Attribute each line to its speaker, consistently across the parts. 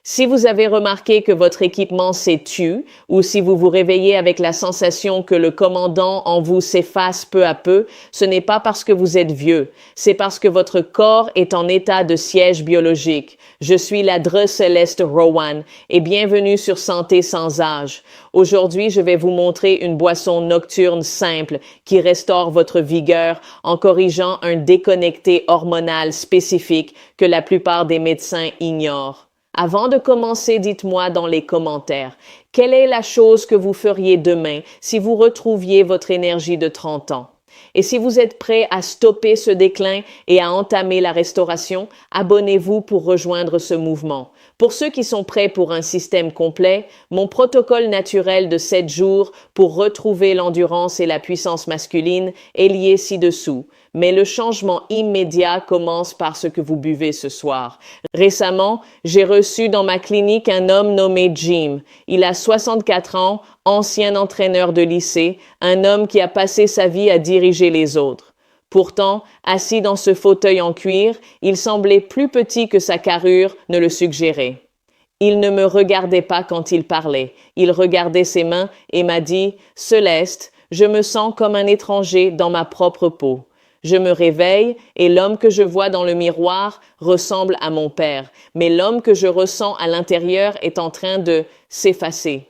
Speaker 1: Si vous avez remarqué que votre équipement s'est tu, ou si vous vous réveillez avec la sensation que le commandant en vous s'efface peu à peu, ce n'est pas parce que vous êtes vieux, c'est parce que votre corps est en état de siège biologique. Je suis la Dre Céleste Rowan et bienvenue sur Santé sans âge. Aujourd'hui, je vais vous montrer une boisson nocturne simple qui restaure votre vigueur en corrigeant un déconnecté hormonal spécifique que la plupart des médecins ignorent. Avant de commencer, dites-moi dans les commentaires, quelle est la chose que vous feriez demain si vous retrouviez votre énergie de 30 ans? Et si vous êtes prêt à stopper ce déclin et à entamer la restauration, abonnez-vous pour rejoindre ce mouvement. Pour ceux qui sont prêts pour un système complet, mon protocole naturel de 7 jours pour retrouver l'endurance et la puissance masculine est lié ci-dessous. Mais le changement immédiat commence par ce que vous buvez ce soir. Récemment, j'ai reçu dans ma clinique un homme nommé Jim. Il a 64 ans, ancien entraîneur de lycée, un homme qui a passé sa vie à diriger les autres. Pourtant, assis dans ce fauteuil en cuir, il semblait plus petit que sa carrure ne le suggérait. Il ne me regardait pas quand il parlait. Il regardait ses mains et m'a dit « Céleste, je me sens comme un étranger dans ma propre peau. Je me réveille et l'homme que je vois dans le miroir ressemble à mon père, mais l'homme que je ressens à l'intérieur est en train de s'effacer. »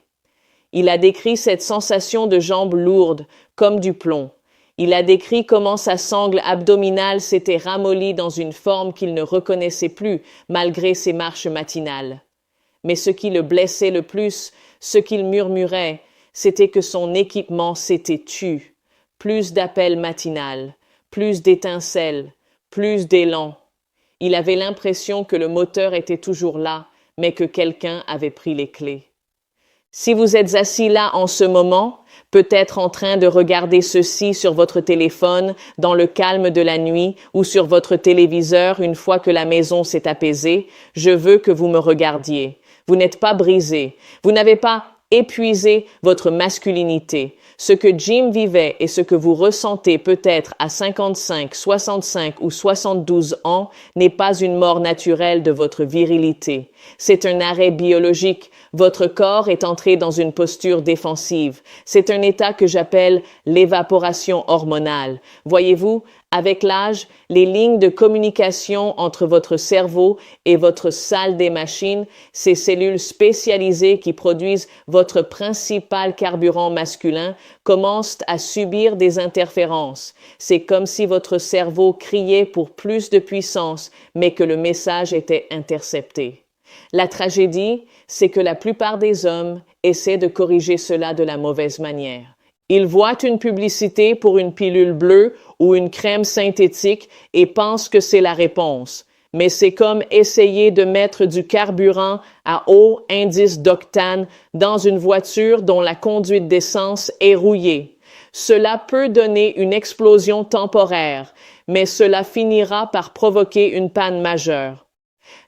Speaker 1: Il a décrit cette sensation de jambes lourdes, comme du plomb. Il a décrit comment sa sangle abdominale s'était ramollie dans une forme qu'il ne reconnaissait plus, malgré ses marches matinales. Mais ce qui le blessait le plus, ce qu'il murmurait, c'était que son équipement s'était tu. Plus d'appels matinales, plus d'étincelles, plus d'élan. Il avait l'impression que le moteur était toujours là, mais que quelqu'un avait pris les clés. Si vous êtes assis là en ce moment, peut-être en train de regarder ceci sur votre téléphone dans le calme de la nuit ou sur votre téléviseur une fois que la maison s'est apaisée, je veux que vous me regardiez. Vous n'êtes pas brisé, vous n'avez pas épuisé votre masculinité. Ce que Jim vivait et ce que vous ressentez peut-être à 55, 65 ou 72 ans n'est pas une mort naturelle de votre virilité. C'est un arrêt biologique. Votre corps est entré dans une posture défensive. C'est un état que j'appelle l'évaporation hormonale. Voyez-vous, avec l'âge, les lignes de communication entre votre cerveau et votre salle des machines, ces cellules spécialisées qui produisent votre principal carburant masculin, commencent à subir des interférences. C'est comme si votre cerveau criait pour plus de puissance, mais que le message était intercepté. La tragédie, c'est que la plupart des hommes essaient de corriger cela de la mauvaise manière. Ils voient une publicité pour une pilule bleue ou une crème synthétique et pensent que c'est la réponse. Mais c'est comme essayer de mettre du carburant à haut indice d'octane dans une voiture dont la conduite d'essence est rouillée. Cela peut donner une explosion temporaire, mais cela finira par provoquer une panne majeure.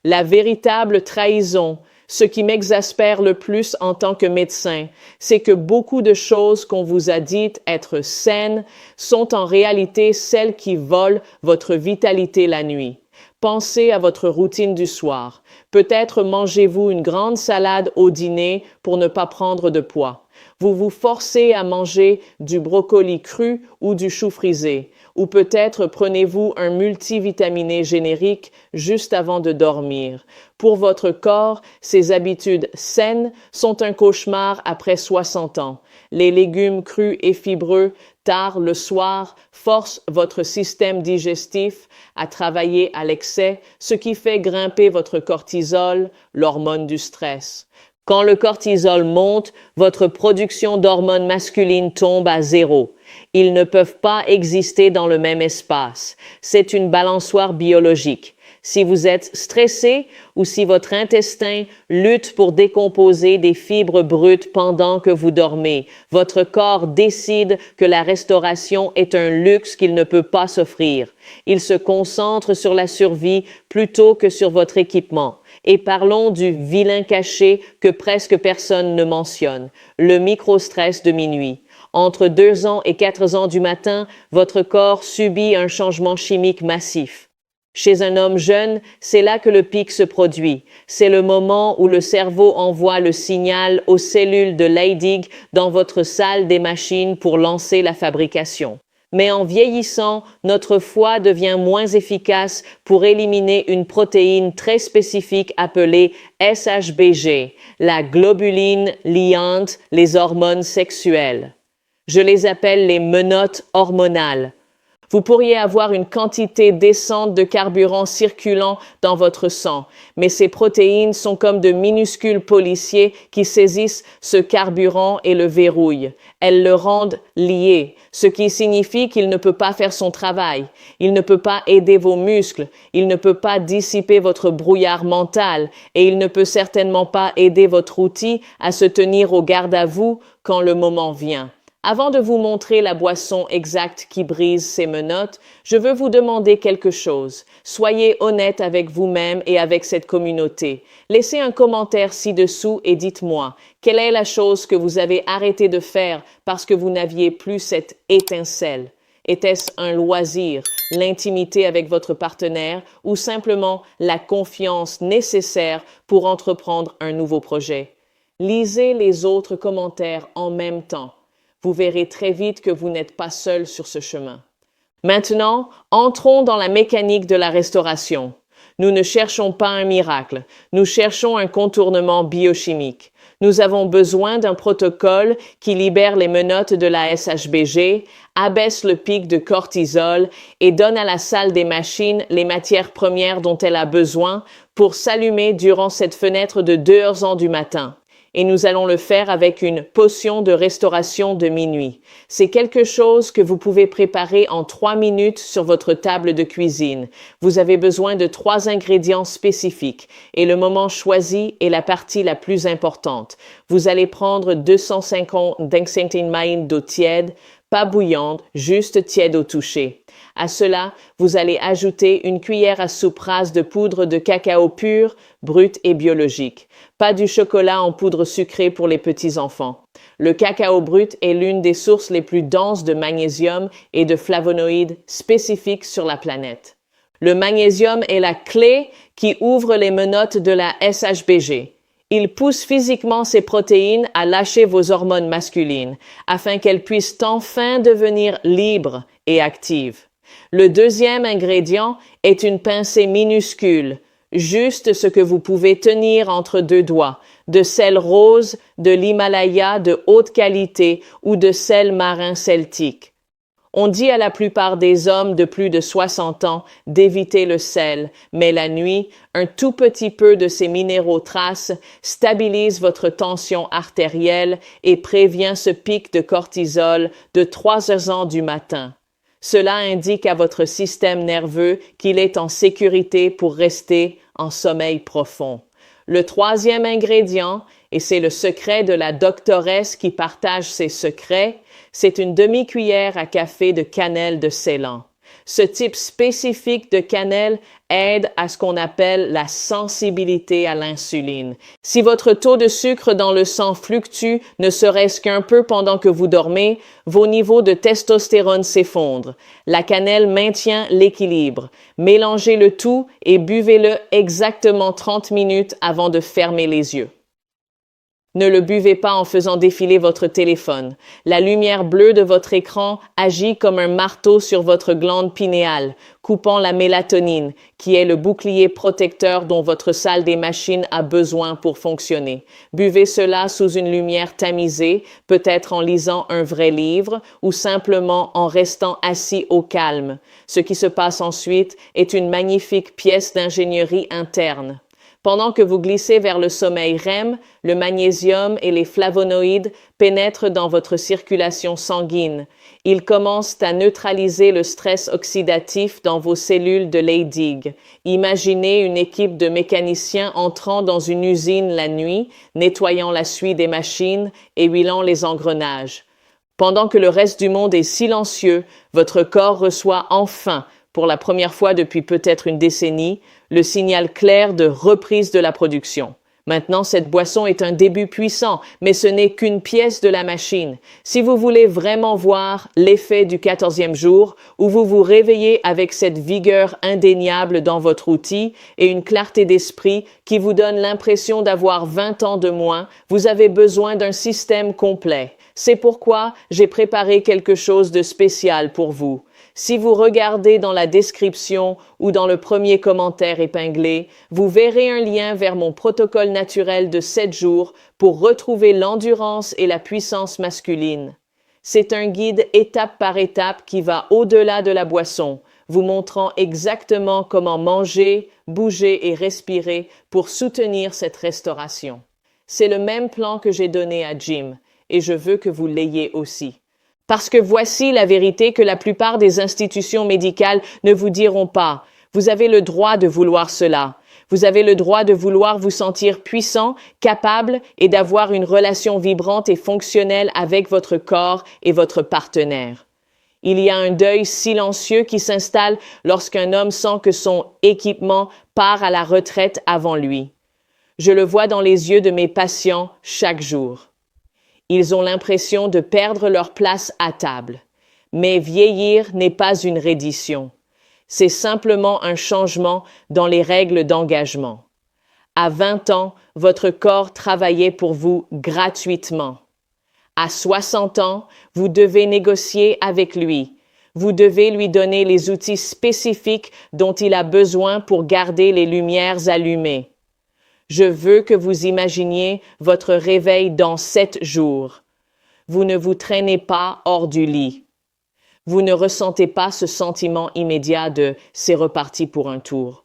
Speaker 1: La véritable trahison, ce qui m'exaspère le plus en tant que médecin, c'est que beaucoup de choses qu'on vous a dites être saines sont en réalité celles qui volent votre vitalité la nuit. Pensez à votre routine du soir. Peut-être mangez-vous une grande salade au dîner pour ne pas prendre de poids. Vous vous forcez à manger du brocoli cru ou du chou frisé. Ou peut-être prenez-vous un multivitaminé générique juste avant de dormir. Pour votre corps, ces habitudes saines sont un cauchemar après 60 ans. Les légumes crus et fibreux, tard le soir, forcent votre système digestif à travailler à l'excès, ce qui fait grimper votre cortisol, l'hormone du stress. Quand le cortisol monte, votre production d'hormones masculines tombe à zéro. Ils ne peuvent pas exister dans le même espace. C'est une balançoire biologique. Si vous êtes stressé ou si votre intestin lutte pour décomposer des fibres brutes pendant que vous dormez, votre corps décide que la restauration est un luxe qu'il ne peut pas s'offrir. Il se concentre sur la survie plutôt que sur votre équipement. Et parlons du vilain caché que presque personne ne mentionne, le microstress de minuit. Entre 2 ans et 4 ans du matin, votre corps subit un changement chimique massif. Chez un homme jeune, c'est là que le pic se produit. C'est le moment où le cerveau envoie le signal aux cellules de Leydig dans votre salle des machines pour lancer la fabrication. Mais en vieillissant, notre foie devient moins efficace pour éliminer une protéine très spécifique appelée SHBG, la globuline liante les hormones sexuelles. Je les appelle les menottes hormonales. Vous pourriez avoir une quantité décente de carburant circulant dans votre sang, mais ces protéines sont comme de minuscules policiers qui saisissent ce carburant et le verrouillent. Elles le rendent lié, ce qui signifie qu'il ne peut pas faire son travail. Il ne peut pas aider vos muscles, il ne peut pas dissiper votre brouillard mental et il ne peut certainement pas aider votre outil à se tenir au garde à vous quand le moment vient. Avant de vous montrer la boisson exacte qui brise ces menottes, je veux vous demander quelque chose. Soyez honnête avec vous-même et avec cette communauté. Laissez un commentaire ci-dessous et dites-moi, quelle est la chose que vous avez arrêté de faire parce que vous n'aviez plus cette étincelle? Était-ce un loisir, l'intimité avec votre partenaire ou simplement la confiance nécessaire pour entreprendre un nouveau projet? Lisez les autres commentaires en même temps. Vous verrez très vite que vous n'êtes pas seul sur ce chemin. Maintenant, entrons dans la mécanique de la restauration. Nous ne cherchons pas un miracle, nous cherchons un contournement biochimique. Nous avons besoin d'un protocole qui libère les menottes de la SHBG, abaisse le pic de cortisol et donne à la salle des machines les matières premières dont elle a besoin pour s'allumer durant cette fenêtre de 2 heures du matin. Et nous allons le faire avec une potion de restauration de minuit. C'est quelque chose que vous pouvez préparer en 3 minutes sur votre table de cuisine. Vous avez besoin de 3 ingrédients spécifiques et le moment choisi est la partie la plus importante. Vous allez prendre 250 ml d'eau tiède, pas bouillante, juste tiède au toucher. À cela, vous allez ajouter une cuillère à soupe rase de poudre de cacao pur, brut et biologique. Pas du chocolat en poudre sucrée pour les petits-enfants. Le cacao brut est l'une des sources les plus denses de magnésium et de flavonoïdes spécifiques sur la planète. Le magnésium est la clé qui ouvre les menottes de la SHBG. Il pousse physiquement ces protéines à lâcher vos hormones masculines afin qu'elles puissent enfin devenir libres et actives. Le deuxième ingrédient est une pincée minuscule, juste ce que vous pouvez tenir entre 2 doigts, de sel rose, de l'Himalaya de haute qualité ou de sel marin celtique. On dit à la plupart des hommes de plus de 60 ans d'éviter le sel, mais la nuit, un tout petit peu de ces minéraux traces stabilise votre tension artérielle et prévient ce pic de cortisol de 3 heures du matin. Cela indique à votre système nerveux qu'il est en sécurité pour rester en sommeil profond. Le troisième ingrédient, et c'est le secret de la doctoresse qui partage ses secrets, c'est une demi-cuillère à café de cannelle de Ceylan. Ce type spécifique de cannelle aide à ce qu'on appelle la sensibilité à l'insuline. Si votre taux de sucre dans le sang fluctue ne serait-ce qu'un peu pendant que vous dormez, vos niveaux de testostérone s'effondrent. La cannelle maintient l'équilibre. Mélangez le tout et buvez-le exactement 30 minutes avant de fermer les yeux. Ne le buvez pas en faisant défiler votre téléphone. La lumière bleue de votre écran agit comme un marteau sur votre glande pinéale, coupant la mélatonine, qui est le bouclier protecteur dont votre salle des machines a besoin pour fonctionner. Buvez cela sous une lumière tamisée, peut-être en lisant un vrai livre ou simplement en restant assis au calme. Ce qui se passe ensuite est une magnifique pièce d'ingénierie interne. Pendant que vous glissez vers le sommeil REM, le magnésium et les flavonoïdes pénètrent dans votre circulation sanguine. Ils commencent à neutraliser le stress oxydatif dans vos cellules de Leydig. Imaginez une équipe de mécaniciens entrant dans une usine la nuit, nettoyant la suie des machines et huilant les engrenages. Pendant que le reste du monde est silencieux, votre corps reçoit enfin, pour la première fois depuis peut-être une décennie, le signal clair de reprise de la production. Maintenant, cette boisson est un début puissant, mais ce n'est qu'une pièce de la machine. Si vous voulez vraiment voir l'effet du 14e jour, où vous vous réveillez avec cette vigueur indéniable dans votre outil et une clarté d'esprit qui vous donne l'impression d'avoir 20 ans de moins, vous avez besoin d'un système complet. C'est pourquoi j'ai préparé quelque chose de spécial pour vous. Si vous regardez dans la description ou dans le premier commentaire épinglé, vous verrez un lien vers mon protocole naturel de 7 jours pour retrouver l'endurance et la puissance masculine. C'est un guide étape par étape qui va au-delà de la boisson, vous montrant exactement comment manger, bouger et respirer pour soutenir cette restauration. C'est le même plan que j'ai donné à Jim, et je veux que vous l'ayez aussi. Parce que voici la vérité que la plupart des institutions médicales ne vous diront pas. Vous avez le droit de vouloir cela. Vous avez le droit de vouloir vous sentir puissant, capable et d'avoir une relation vibrante et fonctionnelle avec votre corps et votre partenaire. Il y a un deuil silencieux qui s'installe lorsqu'un homme sent que son équipement part à la retraite avant lui. Je le vois dans les yeux de mes patients chaque jour. Ils ont l'impression de perdre leur place à table. Mais vieillir n'est pas une reddition. C'est simplement un changement dans les règles d'engagement. À 20 ans, votre corps travaillait pour vous gratuitement. À 60 ans, vous devez négocier avec lui. Vous devez lui donner les outils spécifiques dont il a besoin pour garder les lumières allumées. Je veux que vous imaginiez votre réveil dans 7 jours. Vous ne vous traînez pas hors du lit. Vous ne ressentez pas ce sentiment immédiat de « c'est reparti pour un tour ».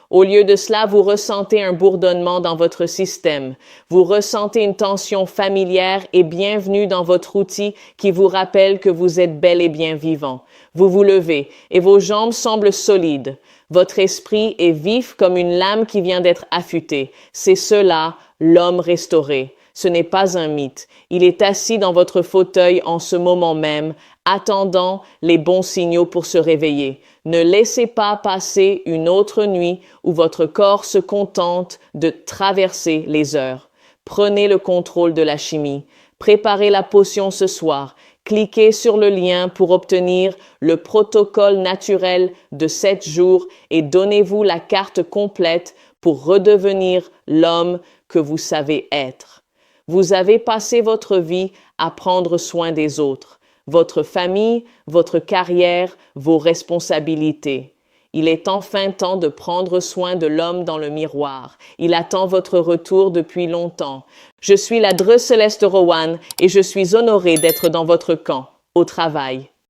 Speaker 1: Au lieu de cela, vous ressentez un bourdonnement dans votre système. Vous ressentez une tension familière et bienvenue dans votre outil qui vous rappelle que vous êtes bel et bien vivant. Vous vous levez et vos jambes semblent solides. Votre esprit est vif comme une lame qui vient d'être affûtée. C'est cela, l'homme restauré. Ce n'est pas un mythe. Il est assis dans votre fauteuil en ce moment même, attendant les bons signaux pour se réveiller. Ne laissez pas passer une autre nuit où votre corps se contente de traverser les heures. Prenez le contrôle de la chimie. Préparez la potion ce soir. Cliquez sur le lien pour obtenir le protocole naturel de 7 jours et donnez-vous la carte complète pour redevenir l'homme que vous savez être. Vous avez passé votre vie à prendre soin des autres, votre famille, votre carrière, vos responsabilités. Il est enfin temps de prendre soin de l'homme dans le miroir. Il attend votre retour depuis longtemps. Je suis la Dreux Céleste Rowan et je suis honorée d'être dans votre camp, au travail.